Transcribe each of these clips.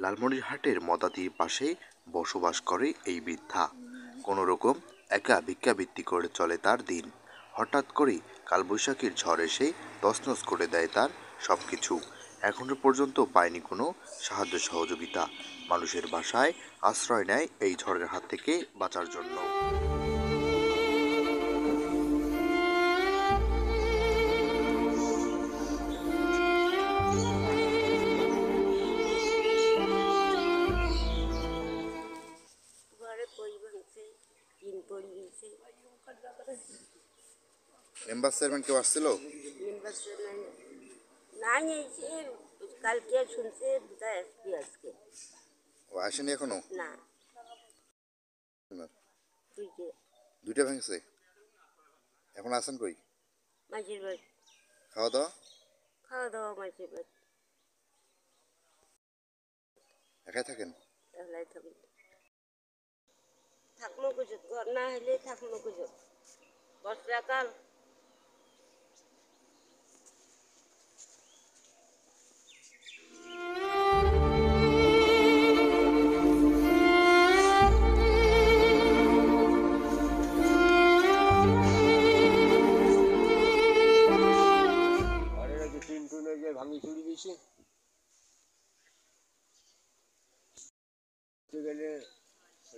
লালমনিরহাটের মদাদির পাশে বসবাস করে এই বৃদ্ধা। কোনো রকম একা ভিক্ষাবৃত্তি করে চলে তার দিন। হঠাৎ করেই কালবৈশাখীর ঝড় এসে তছনছ করে দেয় তার সব কিছু। এখনো পর্যন্ত পায়নি কোনো সাহায্য সহযোগিতা। মানুষের বাসায় আশ্রয় নেয় এই ঝড়ের হাত থেকে বাঁচার জন্য। মেম্বার চেয়ারম্যান কেউ আসছিল? নাই এসে কালকে শুনছে বোধহয় আসবে আজকে। ও আসেনি এখনো? না, দুইটা ভেঙেছে। এখন আছেন কই? মাঝের বাড়ি। খাওয়া দাওয়া? খাওয়া দাওয়া মাঝের বাড়ি। একাই থাকেন? তাহলে থাকবে থাকলো কিছু, ঘর না হলে থাকলো কিছু বর্ষাকাল। ভাঙি চুরি দিয়েছে গেলে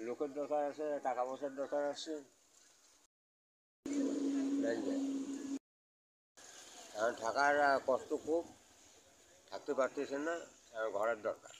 লোকের দরকার আছে, টাকা পয়সার দরকার আছে, এখন থাকার কষ্ট খুব, থাকতে পারতেছে না, ঘরের দরকার।